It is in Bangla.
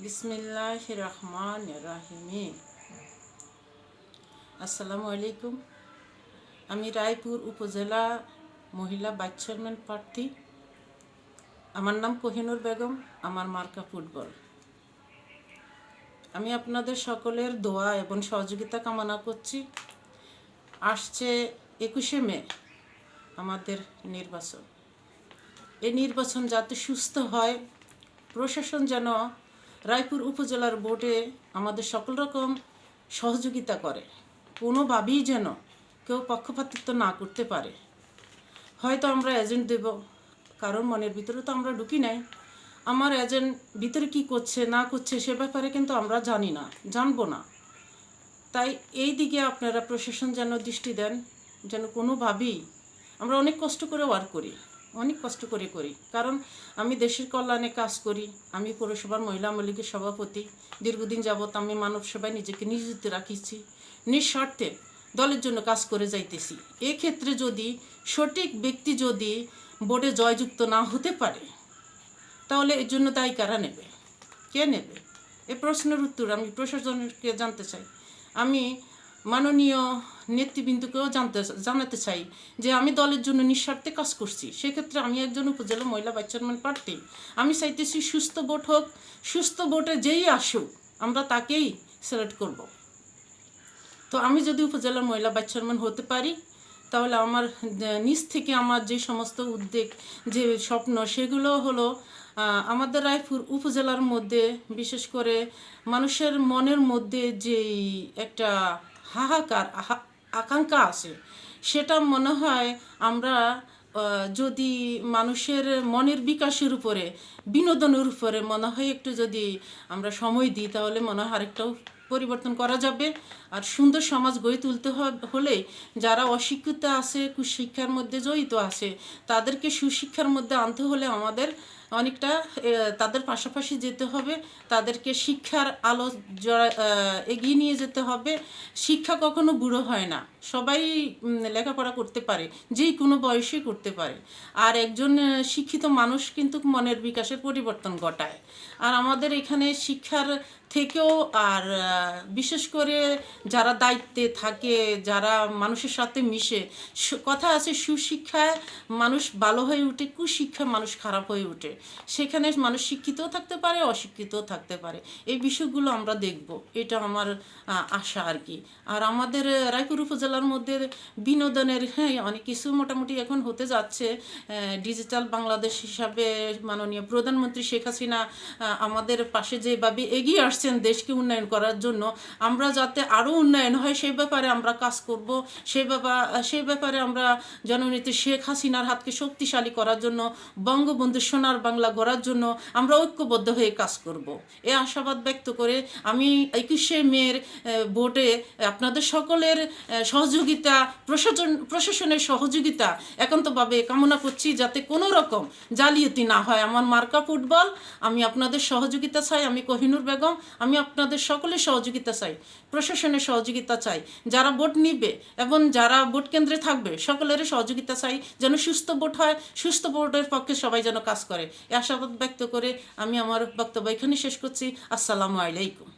বিসমিল্লাহির রহমানির রহিম। আসসালামু আলাইকুম। আমি রায়পুর উপজেলা মহিলা ভাইস চেয়ারম্যান প্রার্থী। আমার নাম কোহিনুর বেগম, আমার মার্কা ফুটবল। আমি আপনাদের সকলের দোয়া এবং সহযোগিতা কামনা করছি। আসছে 21শে মে আমাদের নির্বাচন। এই নির্বাচন যাতে সুস্থ হয়, প্রশাসন যেন রায়পুর উপজেলার বোর্ডে আমাদের সকল রকম সহযোগিতা করে, কোনোভাবেই যেন কেউ পক্ষপাতিত্ব না করতে পারে। হয়তো আমরা এজেন্ট দেব, কারণ মনের ভিতরে তো আমরা ঢুকি নাই। আমার এজেন্ট ভিতরে কি করছে না করছে সে ব্যাপারে কিন্তু আমরা জানি না, জানবো না। তাই এই দিকে আপনারা প্রশাসন যেন দৃষ্টি দেন, যেন কোনোভাবেই আমরা অনেক কষ্ট করে ওয়ার্ক করি, অনেক কষ্ট করে করি, কারণ আমি দেশের কল্যাণে কাজ করি। আমি পৌরসভার মহিলা লীগের সভাপতি। দীর্ঘদিন যাবৎ আমি মানব সেবায় নিজেকে নিয়োজিত রাখিছি, নিঃস্বার্থে দলের জন্য কাজ করে যাইতেছি। এক্ষেত্রে যদি সঠিক ব্যক্তি যদি বোর্ডে জয়যুক্ত না হতে পারে, তাহলে এর জন্য দায়ী কারা নেবে, কে নেবে? এ প্রশ্নের উত্তর আমি প্রশাসনকে জানতে চাই। আমি মাননীয় নেতৃবৃন্দকেও জানাতে চাই যে আমি দলের জন্য নিঃস্বার্থে কাজ করছি। সেক্ষেত্রে আমি একজন উপজেলা মহিলা ভাইস চেয়ারম্যান প্রার্থী। আমি চাইতেছি সুস্থ ভোট হোক, সুস্থ ভোটে যেই আসুক আমরা তাকেই সিলেক্ট করব। তো আমি যদি উপজেলা মহিলা ভাইস চেয়ারম্যান হতে পারি, তাহলে আমার নিজ থেকে আমার যে সমস্ত উদ্যোগ, যে স্বপ্ন, সেগুলো হলো আমাদের রায়পুর উপজেলার মধ্যে বিশেষ করে মানুষের মনের মধ্যে যেই একটা হাহাকার আকাঙ্ক্ষা আছে, সেটা মনে হয় আমরা যদি মানুষের মনের বিকাশের উপরে, বিনোদনের উপরে মনে হয় একটু যদি আমরা সময় দিই, তাহলে মনে হয় আরেকটাও পরিবর্তন করা যাবে। আর সুন্দর সমাজ গড়ে তুলতে হলে যারা অশিক্ষিত আছে, কুশিক্ষার মধ্যে জড়িত আছে, তাদেরকে সুশিক্ষার মধ্যে আনতে হলে আমাদের অনেকটা তাদের পাশাপাশি যেতে হবে, তাদেরকে শিক্ষার আলো এগিয়ে নিয়ে যেতে হবে। শিক্ষা কখনো বুড়ো হয় না, সবাই লেখাপড়া করতে পারে, যেই কোনো বয়সে করতে পারে। আর একজন শিক্ষিত মানুষ কিন্তু মনের বিকাশের পরিবর্তন ঘটায়। আর আমাদের এখানে শিক্ষার থেকেও আর বিশেষ করে যারা দায়িত্বে থাকে, যারা মানুষের সাথে মিশে, কথা আছে সুশিক্ষায় মানুষ ভালো হয়ে ওঠে, কুশিক্ষায় মানুষ খারাপ হয়ে ওঠে। সেখানে মানুষ শিক্ষিতও থাকতে পারে, অশিক্ষিতও থাকতে পারে। এই বিষয়গুলো আমরা দেখব, এটা আমার আশা আর কি। আর আমাদের রায়পুর উপজেলার মধ্যে বিনোদনের অনেক কিছু মোটামুটি এখন হতে যাচ্ছে। ডিজিটাল বাংলাদেশ হিসাবে মাননীয় প্রধানমন্ত্রী শেখ হাসিনা আমাদের পাশে যেভাবে এগিয়ে আসছেন দেশকে উন্নয়ন করার জন্য, আমরা যাতে আরও উন্নয়ন হয় সেই ব্যাপারে আমরা কাজ করব। সেই ব্যাপারে আমরা জননেত্রী শেখ হাসিনার হাতকে শক্তিশালী করার জন্য, বঙ্গবন্ধু সোনার বাংলা গড়ার জন্য আমরা ঐক্যবদ্ধ হয়ে কাজ করব। এ আশাবাদ ব্যক্ত করে আমি 21শে মের ভোটে আপনাদের সকলের সহযোগিতা, প্রশাসনের সহযোগিতা একান্তভাবে কামনা করছি, যাতে কোনো রকম জালিয়াতি না হয়। আমার মার্কা ফুটবল, আমি আপনাদের সহযোগিতা চাই। আমি কোহিনুর বেগম, আমি আপনাদের সকলের সহযোগিতা চাই, প্রশাসনের সহযোগিতা চাই। যারা ভোট নিবে এবং যারা ভোট কেন্দ্রে থাকবে সকলের সহযোগিতা চাই, যেন সুস্থ ভোট হয়, সুস্থ ভোটের পক্ষে সবাই যেন কাজ করে। এ আশাবাদ ব্যক্ত করে আমি আমার বক্তব্য এখানে শেষ করছি। আসসালামু আলাইকুম।